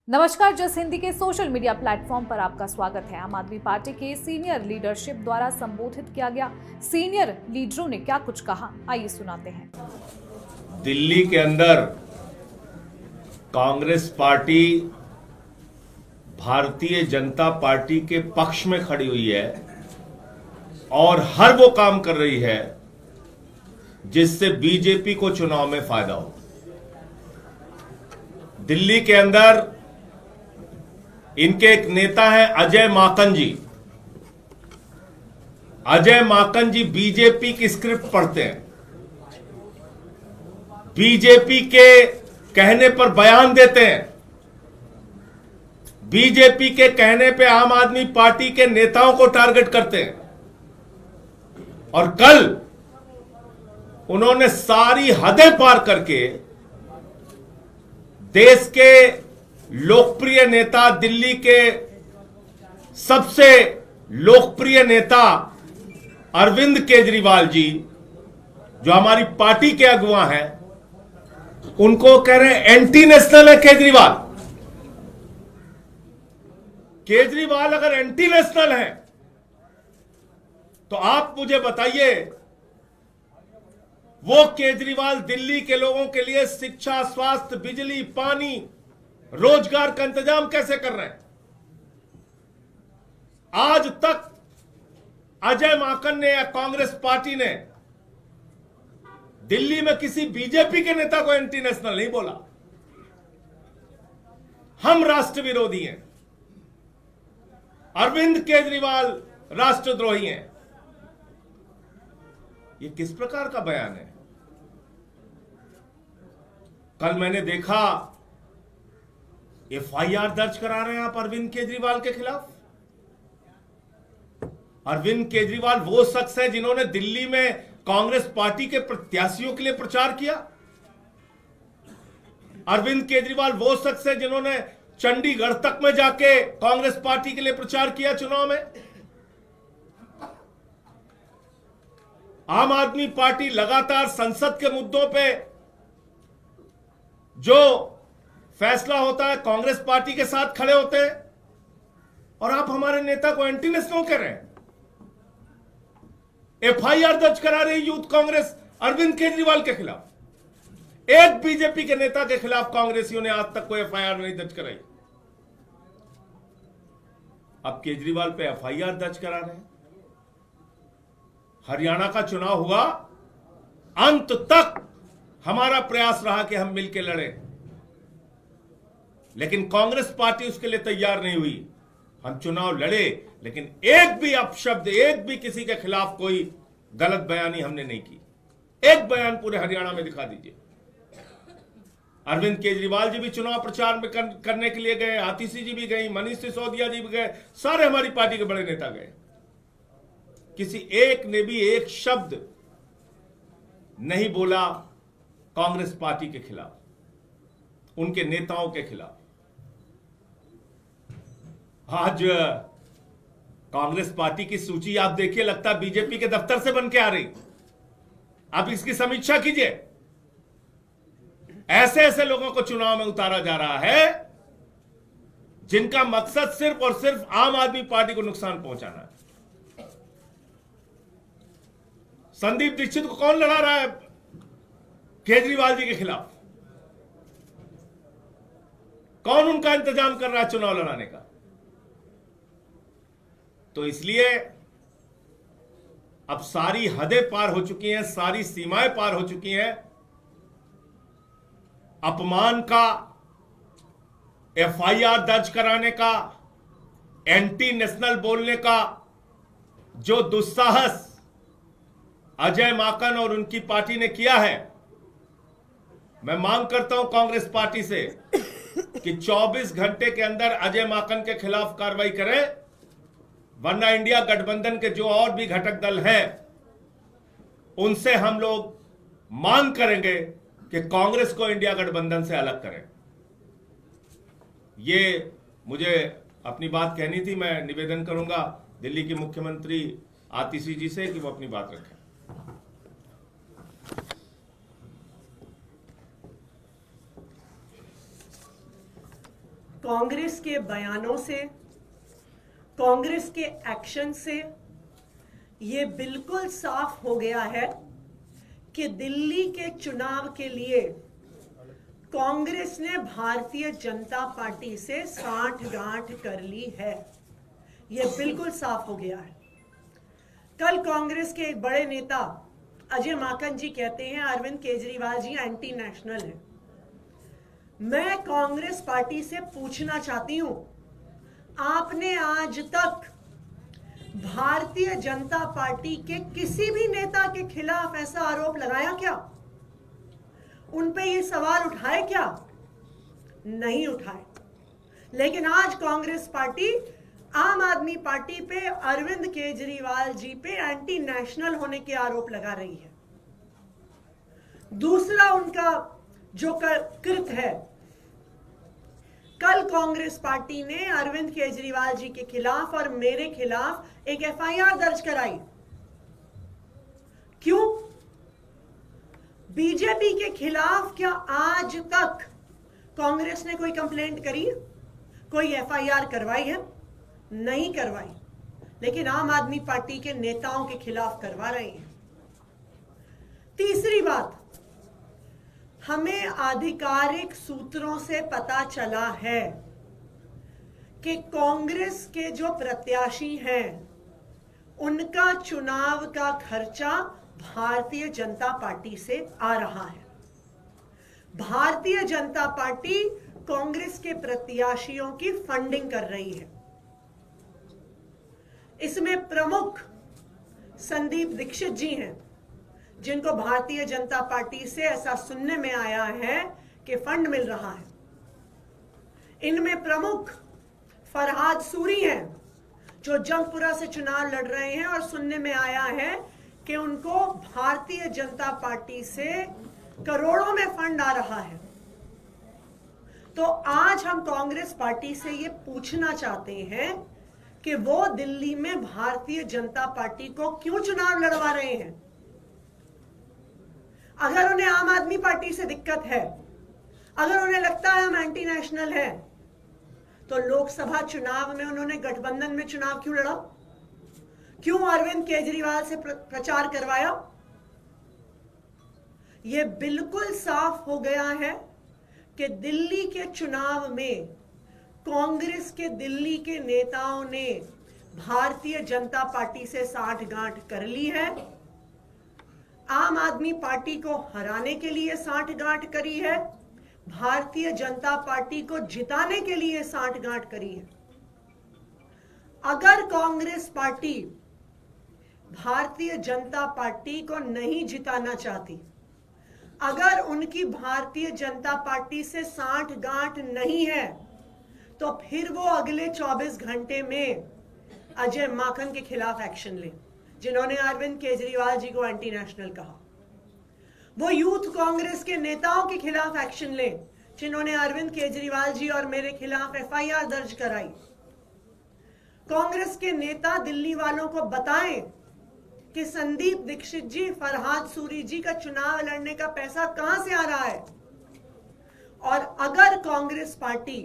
नमस्कार। जस हिंदी के सोशल मीडिया प्लेटफॉर्म पर आपका स्वागत है। आम आदमी पार्टी के सीनियर लीडरशिप द्वारा संबोधित किया गया। सीनियर लीडरों ने क्या कुछ कहा, आइए सुनाते हैं। दिल्ली के अंदर कांग्रेस पार्टी भारतीय जनता पार्टी के पक्ष में खड़ी हुई है और हर वो काम कर रही है जिससे बीजेपी को चुनाव में फायदा हो। दिल्ली के अंदर इनके एक नेता हैं अजय माकन जी। अजय माकन जी बीजेपी की स्क्रिप्ट पढ़ते हैं, बीजेपी के कहने पर बयान देते हैं, बीजेपी के कहने पे आम आदमी पार्टी के नेताओं को टारगेट करते हैं। और कल उन्होंने सारी हदें पार करके देश के लोकप्रिय नेता, दिल्ली के सबसे लोकप्रिय नेता अरविंद केजरीवाल जी, जो हमारी पार्टी के अगुवा हैं, उनको कह रहे हैं एंटी नेशनल है केजरीवाल। केजरीवाल अगर एंटी नेशनल है तो आप मुझे बताइए, वो केजरीवाल दिल्ली के लोगों के लिए शिक्षा, स्वास्थ्य, बिजली, पानी, रोजगार का इंतजाम कैसे कर रहे हैं? आज तक अजय माकन ने या कांग्रेस पार्टी ने दिल्ली में किसी बीजेपी के नेता को एंटी नेशनल नहीं बोला। हम राष्ट्र विरोधी हैं, अरविंद केजरीवाल राष्ट्रद्रोही हैं। ये किस प्रकार का बयान है? कल मैंने देखा एफआईआर दर्ज करा रहे हैं आप अरविंद केजरीवाल के खिलाफ। अरविंद केजरीवाल वो शख्स है जिन्होंने दिल्ली में कांग्रेस पार्टी के प्रत्याशियों के लिए प्रचार किया। अरविंद केजरीवाल वो शख्स है जिन्होंने चंडीगढ़ तक में जाके कांग्रेस पार्टी के लिए प्रचार किया चुनाव में। आम आदमी पार्टी लगातार संसद के मुद्दों पे जो फैसला होता है कांग्रेस पार्टी के साथ खड़े होते हैं, और आप हमारे नेता को एंटी नेशनल कह रहे हैं। एफआईआर दर्ज करा रही यूथ कांग्रेस अरविंद केजरीवाल के खिलाफ। एक बीजेपी के नेता के खिलाफ कांग्रेसियों ने आज तक कोई एफआईआर नहीं दर्ज कराई। अब केजरीवाल पे एफआईआर दर्ज करा रहे हैं। हरियाणा का चुनाव हुआ, अंत तक हमारा प्रयास रहा कि हम मिलकर लड़ें, लेकिन कांग्रेस पार्टी उसके लिए तैयार नहीं हुई। हम चुनाव लड़े, लेकिन एक भी अपशब्द, एक भी किसी के खिलाफ कोई गलत बयानी हमने नहीं की। एक बयान पूरे हरियाणा में दिखा दीजिए। अरविंद केजरीवाल जी भी चुनाव प्रचार में करने के लिए गए, आतिशी जी भी गई, मनीष सिसोदिया जी भी गए, सारे हमारी पार्टी के बड़े नेता गए। किसी एक ने भी एक शब्द नहीं बोला कांग्रेस पार्टी के खिलाफ, उनके नेताओं के खिलाफ। आज कांग्रेस पार्टी की सूची आप देखिए, लगता है बीजेपी के दफ्तर से बन के आ रही। आप इसकी समीक्षा कीजिए। ऐसे ऐसे लोगों को चुनाव में उतारा जा रहा है जिनका मकसद सिर्फ और सिर्फ आम आदमी पार्टी को नुकसान पहुंचाना है। संदीप दीक्षित को कौन लड़ा रहा है केजरीवाल जी के खिलाफ? कौन उनका इंतजाम कर रहा है चुनाव लड़ाने का? तो इसलिए अब सारी हदें पार हो चुकी हैं, सारी सीमाएं पार हो चुकी हैं। अपमान का, एफआईआर दर्ज कराने का, एंटी नेशनल बोलने का जो दुस्साहस अजय माकन और उनकी पार्टी ने किया है, मैं मांग करता हूं कांग्रेस पार्टी से कि 24 घंटे के अंदर अजय माकन के खिलाफ कार्रवाई करें, वरना इंडिया गठबंधन के जो और भी घटक दल हैं उनसे हम लोग मांग करेंगे कि कांग्रेस को इंडिया गठबंधन से अलग करें। ये मुझे अपनी बात कहनी थी। मैं निवेदन करूंगा दिल्ली की मुख्यमंत्री आतिशी जी से कि वो अपनी बात रखें। कांग्रेस के बयानों से, कांग्रेस के एक्शन से ये बिल्कुल साफ हो गया है कि दिल्ली के चुनाव के लिए कांग्रेस ने भारतीय जनता पार्टी से सांठगांठ कर ली है। ये बिल्कुल साफ हो गया है। कल कांग्रेस के एक बड़े नेता अजय माकन जी कहते हैं अरविंद केजरीवाल जी एंटी नेशनल है। मैं कांग्रेस पार्टी से पूछना चाहती हूं, आपने आज तक भारतीय जनता पार्टी के किसी भी नेता के खिलाफ ऐसा आरोप लगाया क्या? उन पे ये सवाल उठाए क्या? नहीं उठाए। लेकिन आज कांग्रेस पार्टी आम आदमी पार्टी पे, अरविंद केजरीवाल जी पे एंटी नेशनल होने के आरोप लगा रही है। दूसरा उनका जो कृत है, कल कांग्रेस पार्टी ने अरविंद केजरीवाल जी के खिलाफ और मेरे खिलाफ एक एफआईआर दर्ज कराई। क्यों? बीजेपी के खिलाफ क्या आज तक कांग्रेस ने कोई कंप्लेंट करी, कोई एफआईआर करवाई है? नहीं करवाई। लेकिन आम आदमी पार्टी के नेताओं के खिलाफ करवा रहे हैं। तीसरी बात, हमें आधिकारिक सूत्रों से पता चला है कि कांग्रेस के जो प्रत्याशी हैं उनका चुनाव का खर्चा भारतीय जनता पार्टी से आ रहा है। भारतीय जनता पार्टी कांग्रेस के प्रत्याशियों की फंडिंग कर रही है। इसमें प्रमुख संदीप दीक्षित जी हैं, जिनको भारतीय जनता पार्टी से ऐसा सुनने में आया है कि फंड मिल रहा है। इनमें प्रमुख फरहाद सूरी हैं, जो जंगपुरा से चुनाव लड़ रहे हैं और सुनने में आया है कि उनको भारतीय जनता पार्टी से करोड़ों में फंड आ रहा है। तो आज हम कांग्रेस पार्टी से ये पूछना चाहते हैं कि वो दिल्ली में भारतीय जनता पार्टी को क्यों चुनाव लड़वा रहे हैं? अगर उन्हें आम आदमी पार्टी से दिक्कत है, अगर उन्हें लगता है हम एंटी नेशनल हैं, तो लोकसभा चुनाव में उन्होंने गठबंधन में चुनाव क्यों लड़ा? क्यों अरविंद केजरीवाल से प्रचार करवाया? यह बिल्कुल साफ हो गया है कि दिल्ली के चुनाव में कांग्रेस के दिल्ली के नेताओं ने भारतीय जनता पार्टी से सांठगांठ कर ली है। आम आदमी पार्टी को हराने के लिए सांठगांठ करी है, भारतीय जनता पार्टी को जिताने के लिए सांठगांठ करी है। अगर कांग्रेस पार्टी भारतीय जनता पार्टी को नहीं जिताना चाहती, अगर उनकी भारतीय जनता पार्टी से सांठगांठ नहीं है, तो फिर वो अगले 24 घंटे में अजय माकन के खिलाफ एक्शन ले, जिन्होंने अरविंद केजरीवाल जी को एंटी नेशनल कहा। वो यूथ कांग्रेस के नेताओं के खिलाफ एक्शन ले, जिन्होंने अरविंद केजरीवाल जी और मेरे खिलाफ एफआईआर दर्ज कराई। कांग्रेस के नेता दिल्ली वालों को बताएं कि संदीप दीक्षित जी, फरहाद सूरी जी का चुनाव लड़ने का पैसा कहां से आ रहा है। और अगर कांग्रेस पार्टी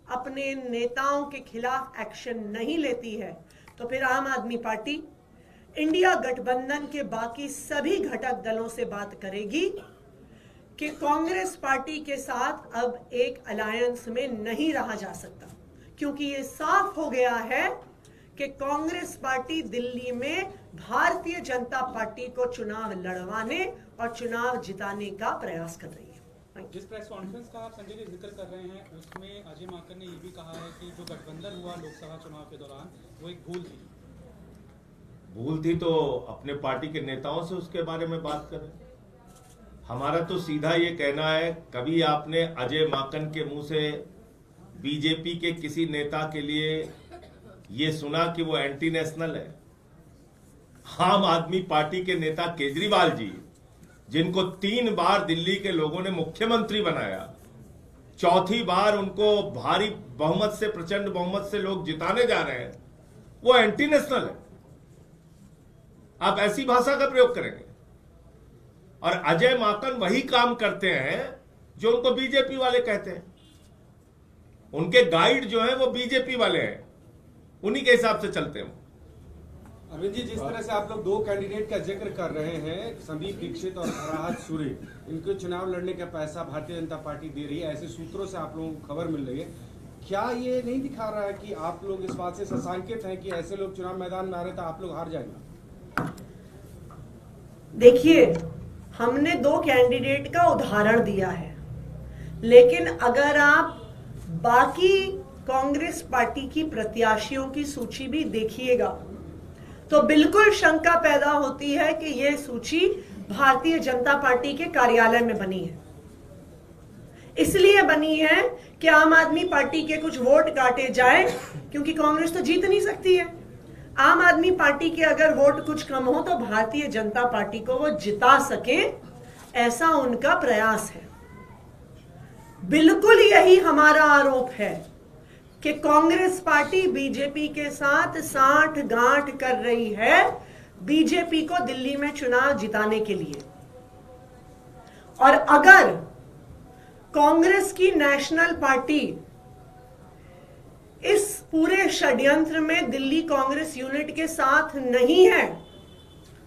अपने नेताओं के खिलाफ एक्शन नहीं लेती है, तो फिर आम आदमी पार्टी इंडिया गठबंधन के बाकी सभी घटक दलों से बात करेगी कि कांग्रेस पार्टी के साथ अब एक अलायंस में नहीं रहा जा सकता, क्योंकि ये साफ हो गया है कि कांग्रेस पार्टी दिल्ली में भारतीय जनता पार्टी को चुनाव लड़वाने और चुनाव जिताने का प्रयास कर रही है। जिस प्रेस कॉन्फ्रेंस का आप संजय जी जिक्र कर रहे हैं, उसमें अजय माकन ने ये भी कहा है कि जो गठबंधन हुआ लोकसभा चुनाव के दौरान वो एक भूल थी। भूल थी तो अपने पार्टी के नेताओं से उसके बारे में बात करें। हमारा तो सीधा ये कहना है, कभी आपने अजय माकन के मुंह से बीजेपी के किसी नेता के लिए ये सुना कि वो एंटी नेशनल है? आम आदमी पार्टी के नेता केजरीवाल जी, जिनको 3 बार दिल्ली के लोगों ने मुख्यमंत्री बनाया, चौथी बार उनको भारी बहुमत से, प्रचंड बहुमत से लोग जिताने जा रहे हैं, वो एंटी नेशनल है। आप ऐसी भाषा का प्रयोग करेंगे? और अजय माकन वही काम करते हैं जो उनको बीजेपी वाले कहते हैं। उनके गाइड जो है वो बीजेपी वाले हैं, उन्हीं के हिसाब से चलते हैं। अरविंद जी, जिस तरह से आप लोग दो कैंडिडेट का जिक्र कर रहे हैं, संदीप दीक्षित और फराहत सूरी, इनको चुनाव लड़ने का पैसा भारतीय जनता पार्टी दे रही है, ऐसे सूत्रों से आप लोगों को खबर मिल रही है। क्या ये नहीं दिखा रहा है कि आप लोग इस बात से सशंकित हैं कि ऐसे लोग चुनाव मैदान में आ रहे तो आप लोग हार जाएंगे? देखिए, हमने दो कैंडिडेट का उदाहरण दिया है, लेकिन अगर आप बाकी कांग्रेस पार्टी की प्रत्याशियों की सूची भी देखिएगा तो बिल्कुल शंका पैदा होती है कि यह सूची भारतीय जनता पार्टी के कार्यालय में बनी है। इसलिए बनी है कि आम आदमी पार्टी के कुछ वोट काटे जाए, क्योंकि कांग्रेस तो जीत नहीं सकती है। आम आदमी पार्टी के अगर वोट कुछ कम हो तो भारतीय जनता पार्टी को वो जिता सके, ऐसा उनका प्रयास है। बिल्कुल यही हमारा आरोप है कि कांग्रेस पार्टी बीजेपी के साथ साठ गांठ कर रही है बीजेपी को दिल्ली में चुनाव जिताने के लिए। और अगर कांग्रेस की नेशनल पार्टी इस पूरे षड्यंत्र में दिल्ली कांग्रेस यूनिट के साथ नहीं है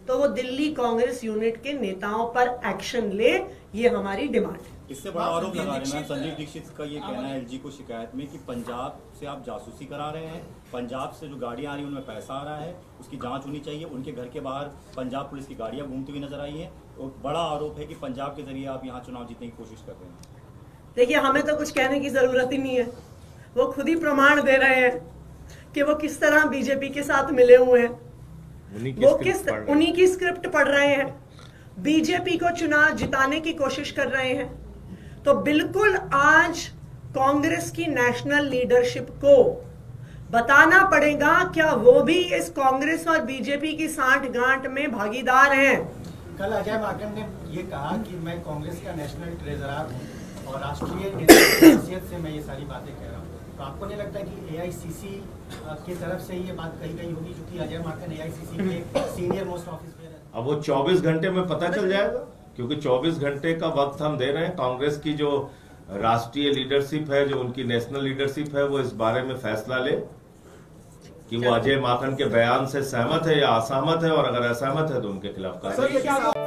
तो वो दिल्ली कांग्रेस यूनिट के नेताओं पर एक्शन ले, ये हमारी डिमांड है। इससे बड़ा आरोप लगा रहे हैं संदीप दीक्षित का ये कहना है एलजी को शिकायत में कि पंजाब से आप जासूसी करा रहे हैं, पंजाब से जो गाड़ियां आ रही हैं उनमें पैसा आ रहा है, उसकी जांच होनी चाहिए। उनके घर के बाहर पंजाब पुलिस की गाड़ियां घूमती हुई नजर आई हैं। और बड़ा आरोप है कि पंजाब के जरिए आप यहाँ चुनाव जीतने की कोशिश कर रहे हैं। देखिए, हमें तो कुछ कहने की जरूरत ही नहीं है, वो खुद ही प्रमाण दे रहे हैं कि वो किस तरह बीजेपी के साथ मिले हुए हैं, वो उन्हीं की स्क्रिप्ट पढ़ रहे हैं, बीजेपी को चुनाव जिताने की कोशिश कर रहे हैं। तो बिल्कुल आज कांग्रेस की नेशनल लीडरशिप को बताना पड़ेगा क्या वो भी इस कांग्रेस और बीजेपी की साठगांठ में भागीदार हैं। कल अजय माकन ने ये कहा कि मैं कांग्रेस का नेशनल ट्रेजरर हूं और राष्ट्रीय हैसियत से मैं ये सारी बातें कह रहा हूं। तो आपको नहीं लगता कि एआईसीसी की तरफ से ये बात कही गई होगी, क्योंकि अजय माकन एआईसीसी के सीनियर मोस्ट ऑफिसर है? अब वो 24 घंटे में पता चल जाएगा, क्योंकि 24 घंटे का वक्त हम दे रहे हैं। कांग्रेस की जो राष्ट्रीय लीडरशिप है, जो उनकी नेशनल लीडरशिप है, वो इस बारे में फैसला ले कि वो अजय माकन के बयान से सहमत है या असहमत है, और अगर असहमत है तो उनके खिलाफ कार्रवाई।